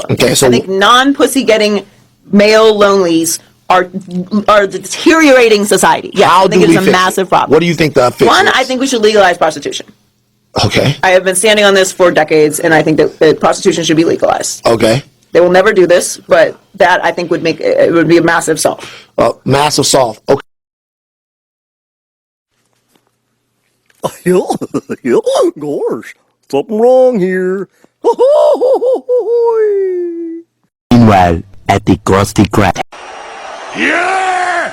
problem. Okay, so I think non-pussy getting male lonelies are deteriorating society. Yes, how I think do it we is a fix massive it? problem. What do you think the fix One, is? I think we should legalize prostitution. Okay. I have been standing on this for decades, and I think that prostitution should be legalized. Okay. They will never do this, but that I think would make it would be a massive solve. Massive solve. Okay. Gosh, something wrong here. Meanwhile, at the Krusty Krab. You're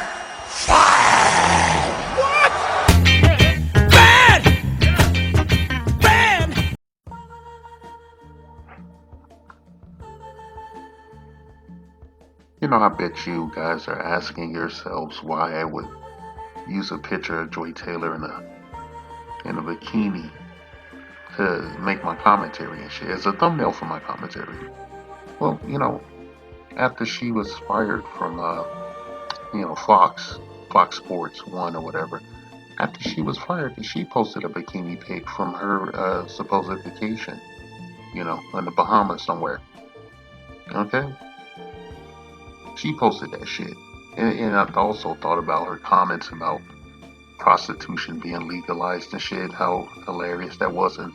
fired! What? Bad! Bad! You know, I bet you guys are asking yourselves why I would use a picture of Joy Taylor in a bikini to make my commentary and shit as a thumbnail for my commentary. Well, you know, after she was fired from Fox Sports 1 or whatever, after she was fired, she posted a bikini pic from her supposed vacation, in the Bahamas somewhere. Okay? She posted that shit. And I also thought about her comments about prostitution being legalized and shit, how hilarious that was. And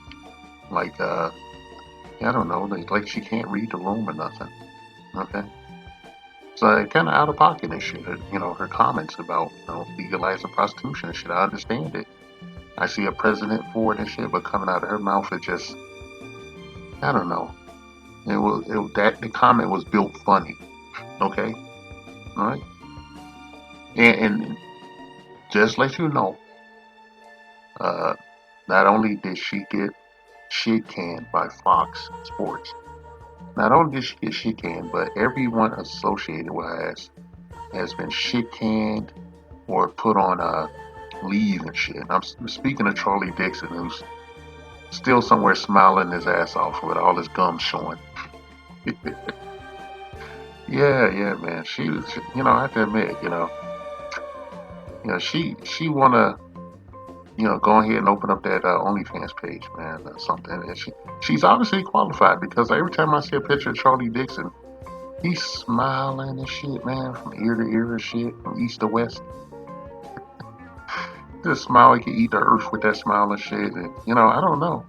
like, I don't know, like she can't read the room or nothing. Okay? So kind of out of pocket and shit. Her comments about legalizing prostitution and shit. I understand it. I see a president for it and shit, but coming out of her mouth, it just, I don't know. The comment was built funny. Okay, all right, and just let you know, not only did she get shit canned by Fox Sports, not only did she get shit canned, but everyone associated with her has been shit canned or put on leave and shit. I'm speaking of Charlie Dixon, who's still somewhere smiling his ass off with all his gums showing. Yeah, man. She was, I have to admit, she wanna, go ahead and open up that OnlyFans page, man, or something. And she's obviously qualified because every time I see a picture of Charlie Dixon, he's smiling and shit, man, from ear to ear and shit, from east to west. Just smile, he could eat the earth with that smile and shit. And I don't know,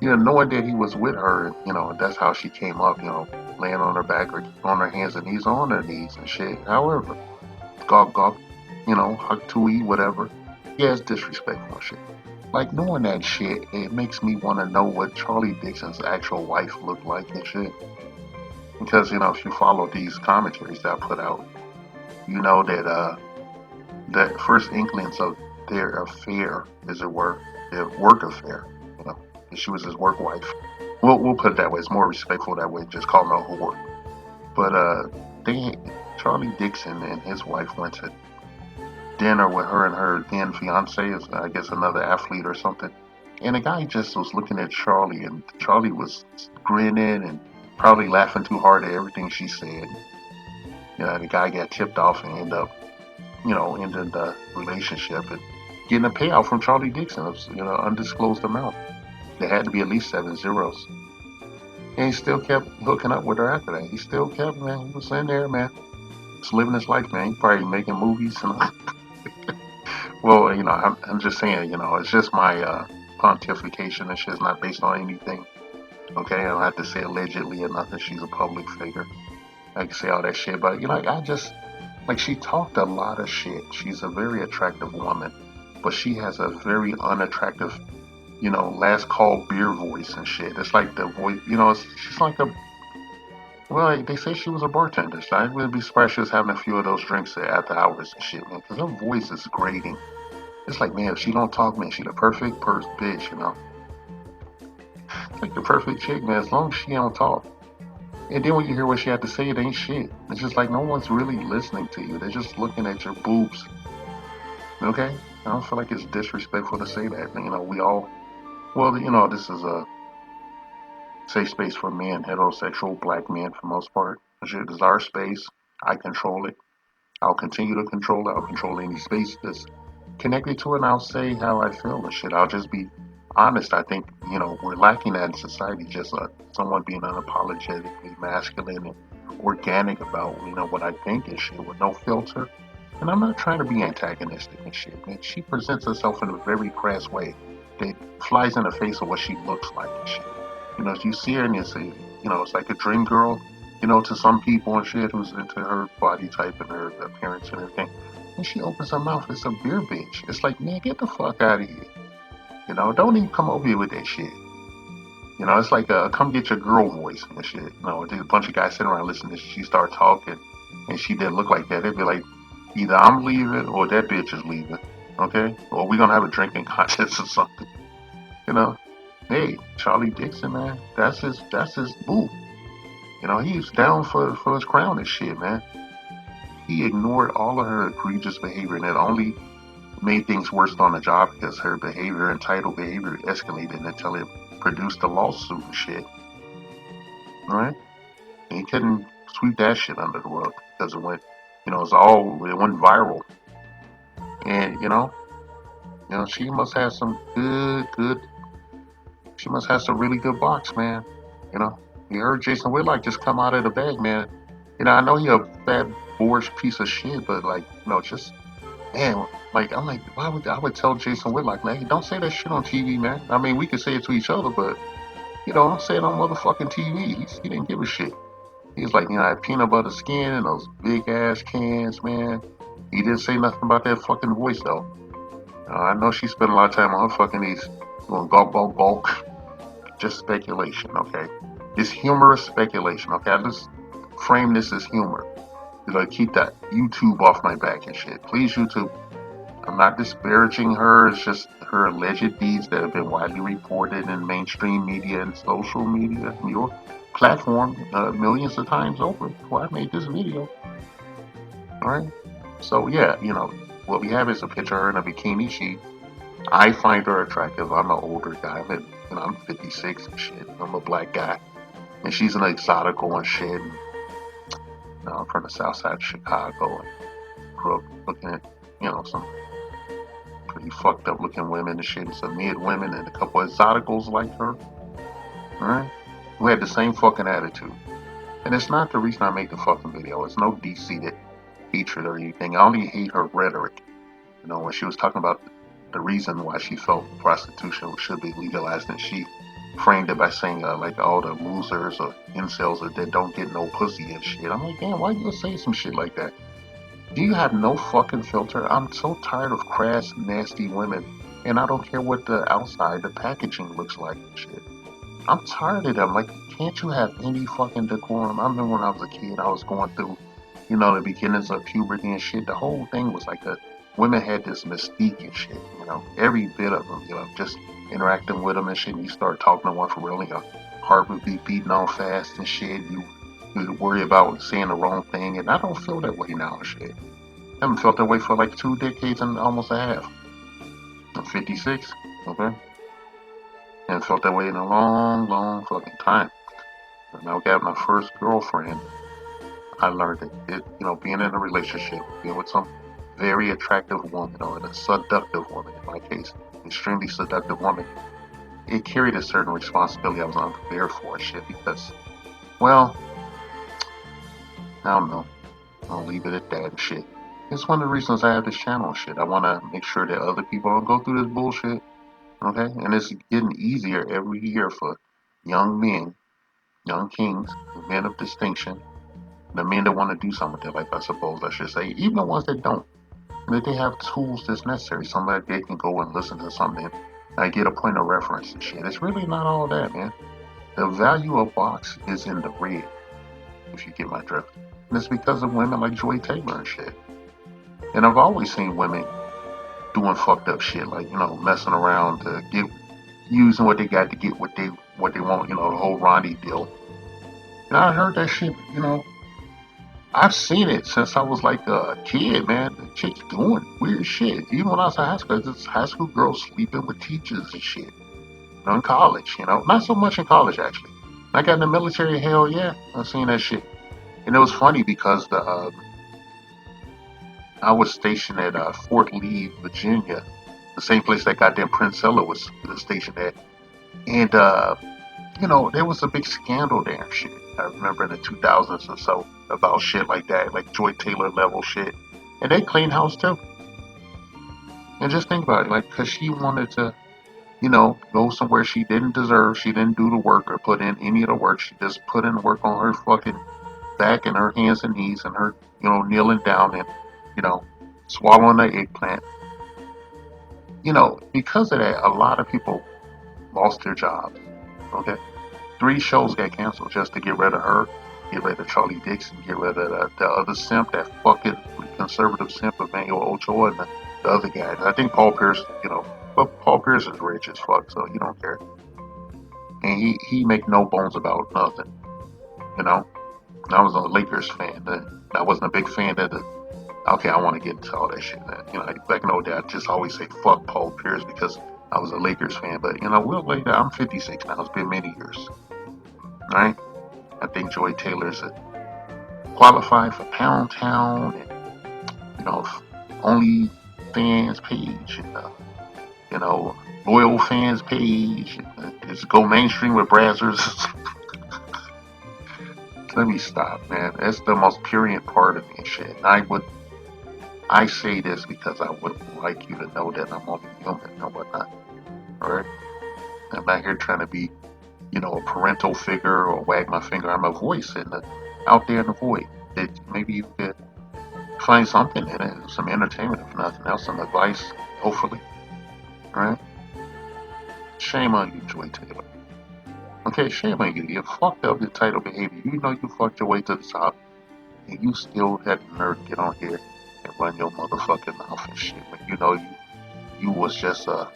knowing that he was with her, that's how she came up, laying on her back or on her hands and knees, on her knees and shit. However, gawk gawk, hug tui, whatever. Yeah, it's disrespectful shit. Like knowing that shit, it makes me want to know what Charlie Dixon's actual wife looked like and shit. Because if you follow these commentaries that I put out, you know that the first inklings of their affair, as it were, their work affair. She was his work wife. We'll put it that way. It's more respectful that way. Just call her a whore. But Charlie Dixon and his wife went to dinner with her and her then fiance, is I guess another athlete or something. And the guy just was looking at Charlie, and Charlie was grinning and probably laughing too hard at everything she said. The guy got tipped off and ended up, ending the relationship and getting a payout from Charlie Dixon of, undisclosed amount. There had to be at least 7 zeros. And he still kept hooking up with her after that. He still kept, man, he was in there, man. Just living his life, man. He probably making movies and well, I'm just saying, it's just my pontification and shit's not based on anything. Okay, I don't have to say allegedly or nothing. She's a public figure. I can say all that shit, but I just she talked a lot of shit. She's a very attractive woman, but she has a very unattractive, last call beer voice and shit. It's like the voice, she's like a. Well, they say she was a bartender, so I wouldn't be surprised she was having a few of those drinks after hours and shit, man. Because her voice is grating. It's like, man, if she don't talk, man, she the perfect bitch, Like the perfect chick, man, as long as she don't talk. And then when you hear what she had to say, it ain't shit. It's just like no one's really listening to you. They're just looking at your boobs. Okay? I don't feel like it's disrespectful to say that. We all, well, this is a safe space for men, heterosexual, black men for the most part. This is our space. I control it. I'll continue to control it. I'll control any space that's connected to it, and I'll say how I feel and shit. honest, I think, we're lacking that in society. Just someone being unapologetically masculine and organic about, what I think and shit with no filter. And I'm not trying to be antagonistic and shit, man. She presents herself in a very crass way that flies in the face of what she looks like and shit. You see her and you say, it's like a dream girl, to some people and shit who's into her body type and her appearance and everything. And she opens her mouth, it's a beer bitch. It's like, man, get the fuck out of here. Don't even come over here with that shit. It's like come get your girl voice and shit. There's a bunch of guys sitting around listening. She start talking, and she didn't look like that. They'd be like, either I'm leaving or that bitch is leaving. Okay, or we're gonna have a drinking contest or something. Hey, Charlie Dixon, man, that's his boo. He's down for his crown and shit, man. He ignored all of her egregious behavior, and it only made things worse on the job because her behavior, entitled behavior, escalated until it produced a lawsuit and shit. Right? And he couldn't sweep that shit under the rug because it went, it went viral. And she must have some she must have some really good box, man. You heard Jason Whitlock just come out of the bag, man. I know he a fat, boorish piece of shit, but like, just man, like I'm like, why would I would tell Jason Whitlock, man, don't say that shit on TV, man. I mean, we could say it to each other, but don't say it on motherfucking TV. He didn't give a shit. He was like, I had peanut butter skin and those big ass cans, man. He didn't say nothing about that fucking voice though. I know she spent a lot of time on her fucking knees going gulp, gulp, gulp. Just speculation, okay? It's humorous speculation, okay? I just frame this as humor. Keep that YouTube off my back and shit. Please, YouTube. I'm not disparaging her. It's just her alleged deeds that have been widely reported in mainstream media and social media, your platform, millions of times over before I made this video. Alright? So, yeah, what we have is a picture of her in a bikini. I find her attractive. I'm an older guy. I'm 56 and shit. I'm a black guy. And she's an exotical and shit. And, I'm from the south side of Chicago and grew up looking at, some pretty fucked up looking women and shit. Some mid women and a couple of exoticals like her. Alright? Who had the same fucking attitude. And it's not the reason I made the fucking video. It's no deep-seated hatred or anything. I only hate her rhetoric. When she was talking about the reason why she felt prostitution should be legalized, and she framed it by saying like all the losers or incels that don't get no pussy and shit. I'm like, damn, why you say some shit like that? Do you have no fucking filter? I'm so tired of crass, nasty women, and I don't care what the outside, the packaging looks like and shit. I'm tired of them. Like, can't you have any fucking decorum? I remember when I was a kid, I was going through, the beginnings of puberty and shit. The whole thing was like women had this mystique and shit, every bit of them, just interacting with them and shit. And you start talking to one for real, and your heart would be beating on fast and shit. You would worry about saying the wrong thing, and I don't feel that way now and shit. I haven't felt that way for like 2 decades and almost a half. I'm 56, okay? And felt that way in a long, long fucking time. When I got my first girlfriend, I learned that being in a relationship, being with some very attractive woman, or a seductive woman in my case, extremely seductive woman, it carried a certain responsibility I was unprepared for and shit because, well, I don't know. I'll leave it at that and shit. It's one of the reasons I have this channel and shit. I want to make sure that other people don't go through this bullshit, okay? And it's getting easier every year for young men, young kings, men of distinction, the men that want to do something with their life, I suppose I should say, even the ones that don't. That they have tools that's necessary, something that they can go and listen to something and get a point of reference and shit. It's really not all that, man. The value of box is in the red, if you get my drift. And it's because of women like Joy Taylor and shit. And I've always seen women doing fucked up shit, like, messing around to using what they got to get what they want, the whole Ronnie deal. And I heard that shit, I've seen it since I was like a kid, man. The chicks doing weird shit. Even when I was in high school, it's high school girls sleeping with teachers and shit. In college, not so much in college actually. I got in the military, hell yeah, I've seen that shit. And it was funny because I was stationed at Fort Lee, Virginia, the same place that goddamn Prince Ella was stationed at. And, you know, there was a big scandal there and shit. I remember in the 2000s or so about shit like that, like Joy Taylor level shit. And they cleaned house too. And just think about it, like, because she wanted to, you know, go somewhere she didn't deserve. She didn't do the work or put in any of the work. She just put in work on her fucking back and her hands and knees and her, you know, kneeling down and, you know, swallowing the eggplant. You know, because of that, a lot of people lost their jobs. Okay? 3 shows got canceled just to get rid of her, get rid of Charlie Dixon, get rid of the other simp, that fucking conservative simp Emmanuel Ochoa, and the other guy. I think Paul Pierce, you know, but Paul Pierce is rich as fuck, so he don't care. And he make no bones about nothing. You know? I was a Lakers fan. I wasn't a big fan of the. Okay, I want to get into all that shit. You know, back in the old day, I just always say fuck Paul Pierce because I was a Lakers fan. But, you know, well, later, I'm 56 now. It's been many years. Alright? I think Joy Taylor's qualified for Pound Town and, you know, Only Fans page and, you know, Loyal Fans page. Just go mainstream with Brazzers. Let me stop, man. That's the most purient part of me and shit. I say this because I would like you to know that I'm only human and whatnot. Alright? I'm not here trying to be, you know, a parental figure or wag my finger. I'm a voice out there in the void. That maybe you could find something in it, some entertainment, if nothing else, some advice, hopefully. Alright? Shame on you, Joy Taylor. Okay, shame on you. You fucked up your title behavior. You know you fucked your way to the top. And you still had the nerve to get on here and run your motherfucking mouth and shit. When you know you was just a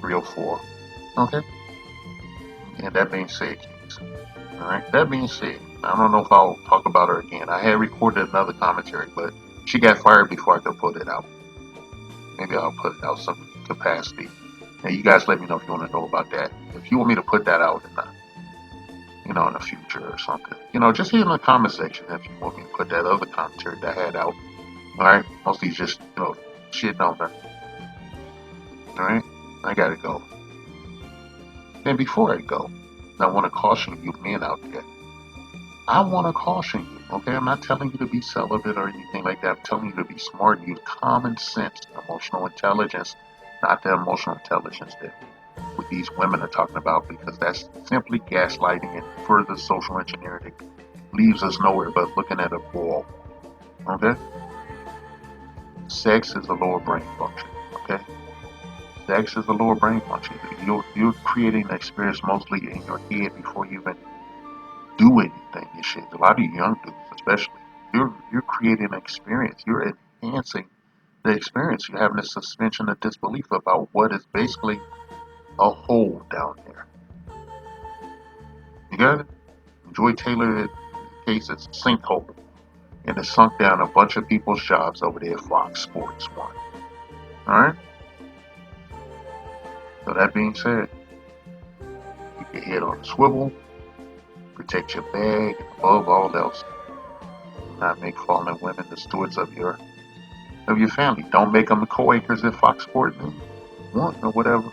304. Okay? And that being said, Kings. Alright? That being said, I don't know if I'll talk about her again. I had recorded another commentary, but she got fired before I could put it out. Maybe I'll put it out some capacity. And you guys let me know if you want to know about that. If you want me to put that out in the, you know, in the future or something. You know, just hit in the comment section if you want me to put that other commentary that I had out. Alright? Mostly just, you know, shitting on her. Alright? I gotta go. And before I go, I want to caution you men out there. I want to caution you, okay? I'm not telling you to be celibate or anything like that. I'm telling you to be smart and use common sense, emotional intelligence, not the emotional intelligence that what these women are talking about, because that's simply gaslighting and further social engineering. It leaves us nowhere but looking at a wall, okay? Sex is a lower brain function, okay? Sex is a lower brain function. You're creating an experience mostly in your head before you even do anything and shit. A lot of you young dudes, especially, you're creating an experience. You're enhancing the experience. You're having a suspension of disbelief about what is basically a hole down there. You got it? Joy Taylor case is a sinkhole, and it sunk down a bunch of people's jobs over there at Fox Sports 1. Alright? So that being said, keep your head on a swivel, protect your bag, and above all else, do not make fallen women the stewards of your family. Don't make them the co-anchors at Fox Sports 1 or whatever.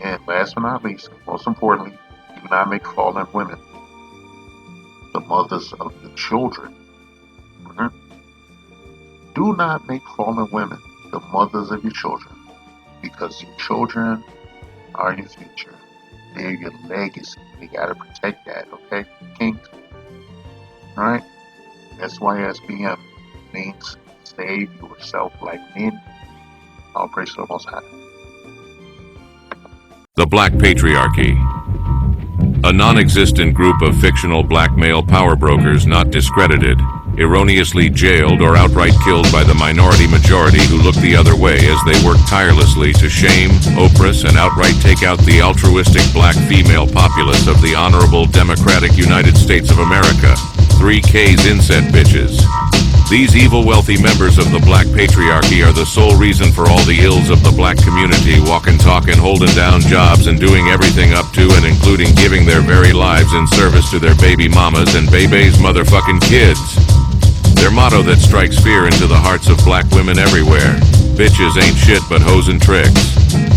And last but not least, most importantly, do not make fallen women the mothers of your children. Do not make fallen women the mothers of your children, because your children are your future. They're your legacy. You gotta protect that, okay, Kings? Alright? SYSBM means save yourself like men. All praise to the Most High. The Black Patriarchy. A non-existent group of fictional black male power brokers not discredited, erroneously jailed or outright killed by the minority majority who look the other way as they work tirelessly to shame, oppress, and outright take out the altruistic black female populace of the honorable democratic United States of America. 3K's inset bitches. These evil wealthy members of the black patriarchy are the sole reason for all the ills of the black community, walking, talking, holding down jobs, and doing everything up to and including giving their very lives in service to their baby mamas and baby's motherfucking kids. Their motto that strikes fear into the hearts of black women everywhere. Bitches ain't shit but hoes and tricks.